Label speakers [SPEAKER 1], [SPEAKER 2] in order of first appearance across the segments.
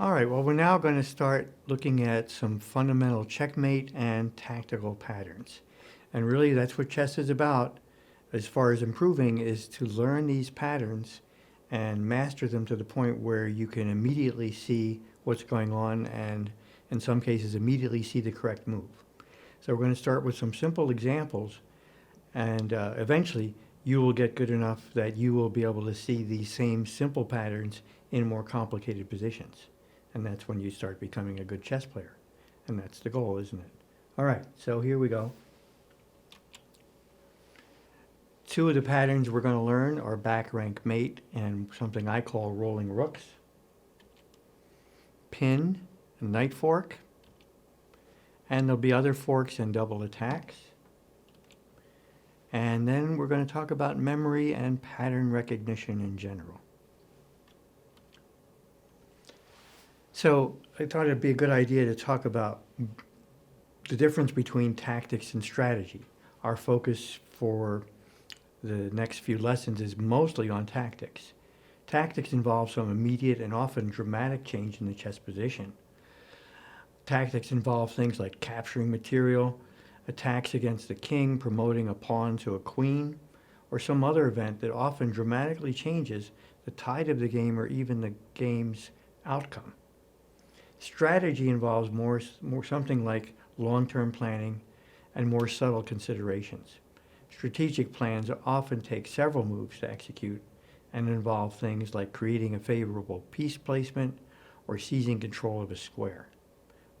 [SPEAKER 1] All right, well, we're now going to start looking at some fundamental checkmate and tactical patterns. And really, that's what chess is about, as far as improving, is to learn these patterns and master them to the point where you can immediately see what's going on and, in some cases, immediately see the correct move. So we're going to start with some simple examples, and eventually you will get good enough that you will be able to see these same simple patterns in more complicated positions. And that's when you start becoming a good chess player. And that's the goal, isn't it? All right, so here we go. Two of the patterns we're going to learn are back rank mate and something I call rolling rooks. Pin, and knight fork. And there'll be other forks and double attacks. And then we're going to talk about memory and pattern recognition in general. So I thought it'd be a good idea to talk about the difference between tactics and strategy. Our focus for the next few lessons is mostly on tactics. Tactics involve some immediate and often dramatic change in the chess position. Tactics involve things like capturing material, attacks against the king, promoting a pawn to a queen, or some other event that often dramatically changes the tide of the game or even the game's outcome. Strategy involves more something like long-term planning and more subtle considerations. Strategic plans often take several moves to execute and involve things like creating a favorable piece placement or seizing control of a square.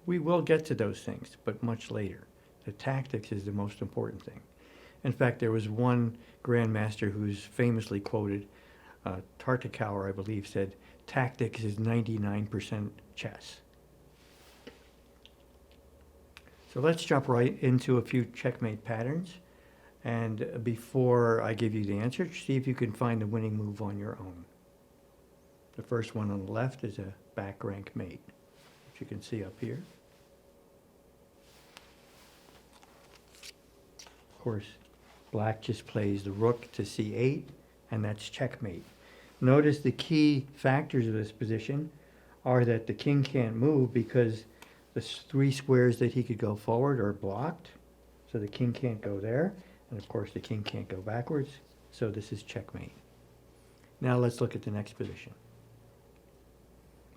[SPEAKER 1] We will get to those things, but much later. The tactics is the most important thing. In fact, there was one grandmaster who's famously quoted, Tartakower, I believe, said, "Tactics is 99% chess." So let's jump right into a few checkmate patterns. And before I give you the answer, see if you can find the winning move on your own. The first one on the left is a back rank mate, which you can see up here. Of course, black just plays the rook to c8, and that's checkmate. Notice the key factors of this position are that the king can't move because the three squares that he could go forward are blocked, so the king can't go there, and of course the king can't go backwards, so this is checkmate. Now let's look at the next position.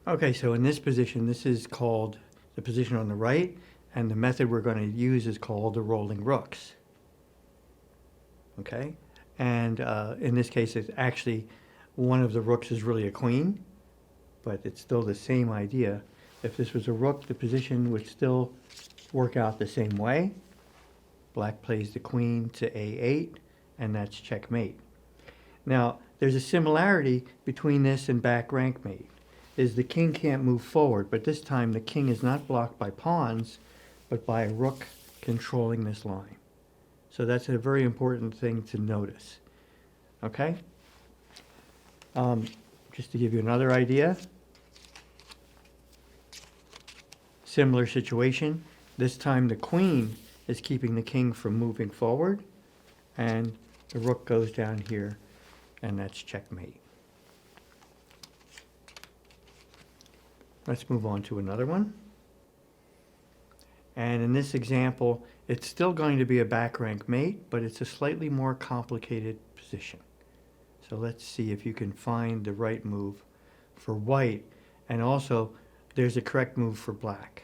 [SPEAKER 1] Okay, so in this position, this is called the position on the right, and the method we're going to use is called the rolling rooks. Okay, and in this case, it's actually one of the rooks is really a queen, but it's still the same idea. If this was a rook, the position would still work out the same way. Black plays the queen to a8, and that's checkmate. Now, there's a similarity between this and back rank mate, is the king can't move forward, but this time the king is not blocked by pawns, but by a rook controlling this line. So that's a very important thing to notice. Okay? Just to give you another idea, similar situation. This time the queen is keeping the king from moving forward, and the rook goes down here, and that's checkmate. Let's move on to another one. And in this example, it's still going to be a back rank mate, but it's a slightly more complicated position. So let's see if you can find the right move for white, and also there's a correct move for black.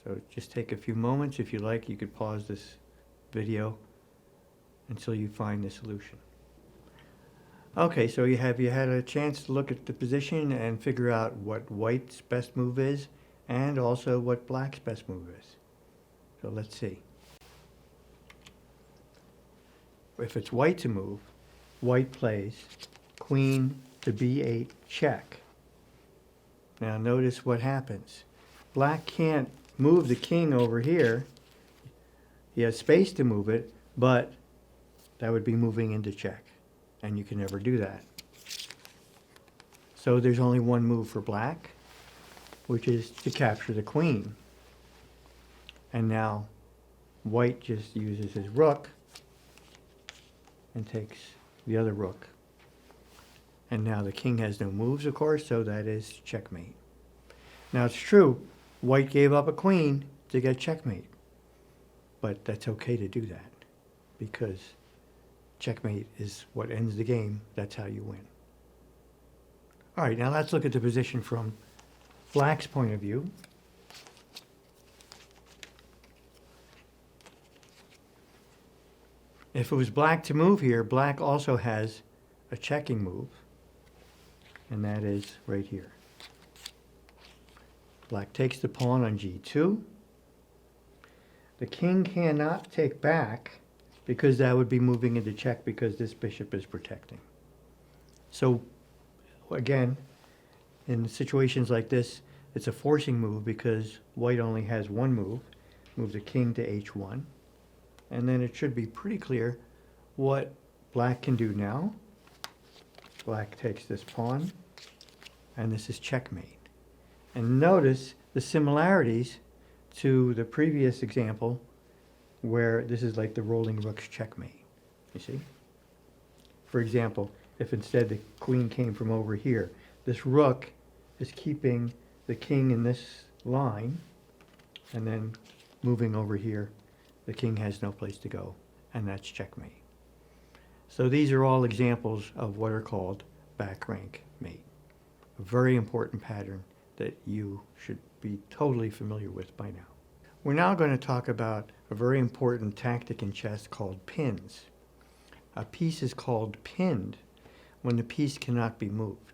[SPEAKER 1] So just take a few moments. If you like, you could pause this video until you find the solution. Okay, so you had a chance to look at the position and figure out what white's best move is and also what black's best move is. So let's see. If it's white to move, white plays queen to b8 check. Now notice what happens. Black can't move the king over here. He has space to move it, but that would be moving into check, and you can never do that. So there's only one move for black, which is to capture the queen. And now white just uses his rook and takes the other rook. And now the king has no moves, of course, so that is checkmate. Now it's true, white gave up a queen to get checkmate, but that's okay to do that because checkmate is what ends the game. That's how you win. All right, now let's look at the position from black's point of view. If it was black to move here, black also has a checking move, and that is right here. Black takes the pawn on g2. The king cannot take back because that would be moving into check because this bishop is protecting. So again, in situations like this, it's a forcing move because white only has one move. Move the king to h1. And then it should be pretty clear what black can do now. Black takes this pawn, and this is checkmate. And notice the similarities to the previous example where this is like the rolling rook's checkmate, you see? For example, if instead the queen came from over here, this rook is keeping the king in this line, and then moving over here, the king has no place to go, and that's checkmate. So these are all examples of what are called back rank mate. A very important pattern that you should be totally familiar with by now. We're now going to talk about a very important tactic in chess called pins. A piece is called pinned when the piece cannot be moved.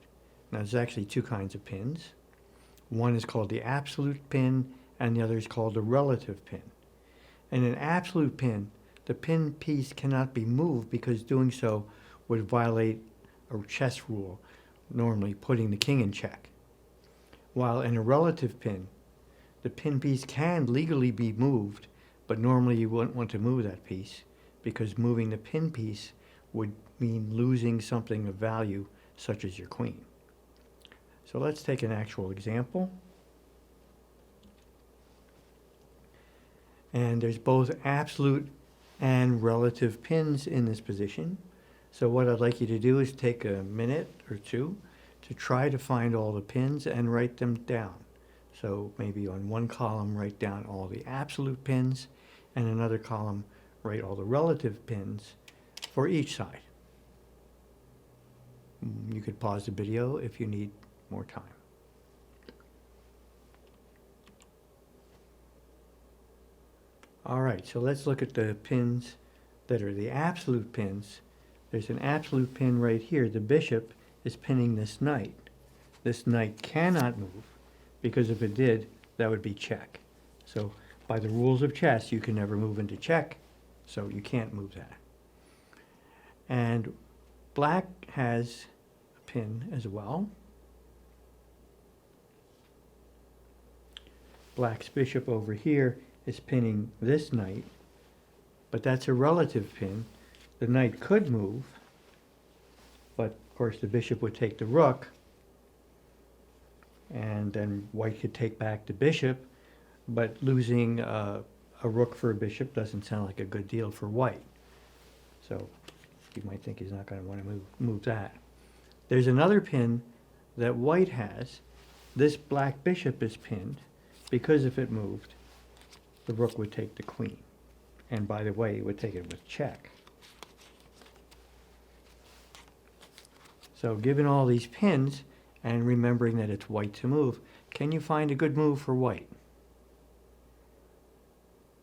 [SPEAKER 1] Now there's actually two kinds of pins. One is called the absolute pin, and the other is called the relative pin. In an absolute pin, the pin piece cannot be moved because doing so would violate a chess rule, normally putting the king in check. While in a relative pin, the pin piece can legally be moved, but normally you wouldn't want to move that piece because moving the pin piece would mean losing something of value, such as your queen. So let's take an actual example. And there's both absolute and relative pins in this position. So what I'd like you to do is take a minute or two to try to find all the pins and write them down. So maybe on one column write down all the absolute pins, and another column write all the relative pins for each side. You could pause the video if you need more time. All right, so let's look at the pins that are the absolute pins. There's an absolute pin right here. The bishop is pinning this knight. This knight cannot move because if it did, that would be check. So by the rules of chess, you can never move into check, so you can't move that. And black has a pin as well. Black's bishop over here is pinning this knight, but that's a relative pin. The knight could move, but of course the bishop would take the rook, and then white could take back the bishop, but losing a rook for a bishop doesn't sound like a good deal for white. So you might think he's not going to want to move that. There's another pin that white has. This black bishop is pinned because if it moved, the rook would take the queen. And by the way, it would take it with check. So given all these pins, and remembering that it's white to move, can you find a good move for white?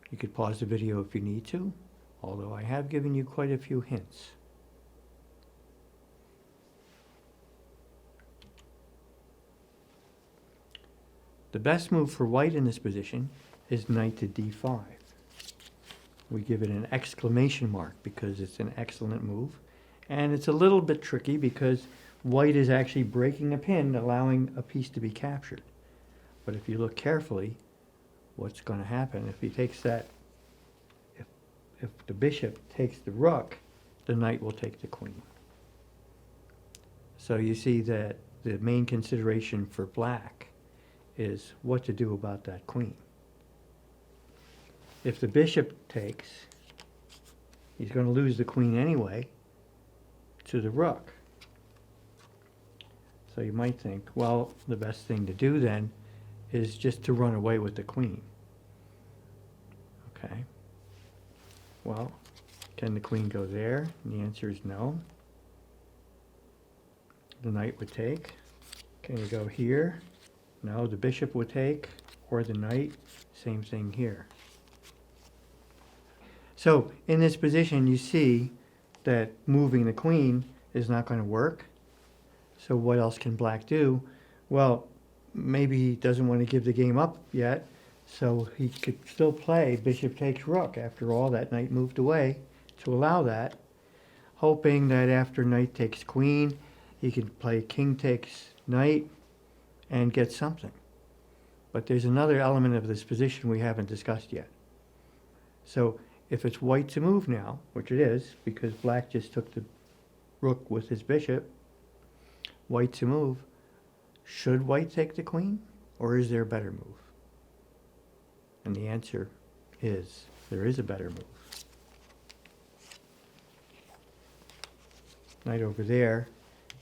[SPEAKER 1] You could pause the video if you need to, although I have given you quite a few hints. The best move for white in this position is knight to d5. We give it an exclamation mark because it's an excellent move. And it's a little bit tricky because white is actually breaking a pin, allowing a piece to be captured. But if you look carefully, what's going to happen if he takes that, if the bishop takes the rook, the knight will take the queen. So you see that the main consideration for black is what to do about that queen. If the bishop takes, he's going to lose the queen anyway to the rook. So you might think, well, the best thing to do then is just to run away with the queen. Okay. Well, can the queen go there? And the answer is no. The knight would take. Can you go here? No, the bishop would take, or the knight. Same thing here. So in this position, you see that moving the queen is not going to work. So what else can black do? Well, maybe he doesn't want to give the game up yet, so he could still play bishop takes rook. After all, that knight moved away to allow that, hoping that after knight takes queen, he could play king takes knight and get something. But there's another element of this position we haven't discussed yet. So if it's white to move now, which it is, because black just took the rook with his bishop, white to move, should white take the queen, or is there a better move? And the answer is, there is a better move. Knight over there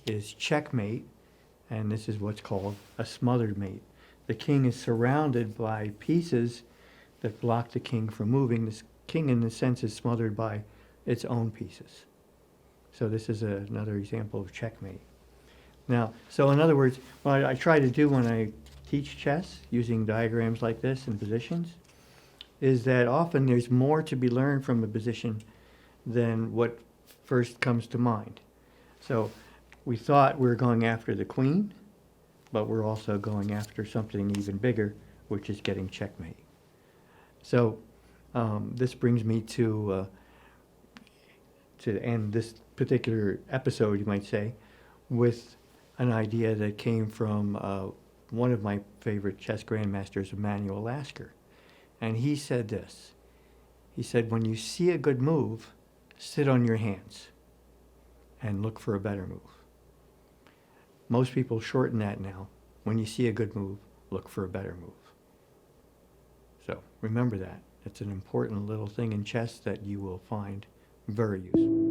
[SPEAKER 1] is checkmate, and this is what's called a smothered mate. The king is surrounded by pieces that block the king from moving. This king, in a sense, is smothered by its own pieces. So this is another example of checkmate. Now, so in other words, what I try to do when I teach chess, using diagrams like this and positions, is that often there's more to be learned from a position than what first comes to mind. So we thought we were going after the queen, but we're also going after something even bigger, which is getting checkmate. So this brings me to end this particular episode, you might say, with an idea that came from one of my favorite chess grandmasters, Emanuel Lasker. And he said this. He said, when you see a good move, sit on your hands and look for a better move. Most people shorten that now. When you see a good move, look for a better move. So remember that. It's an important little thing in chess that you will find very useful.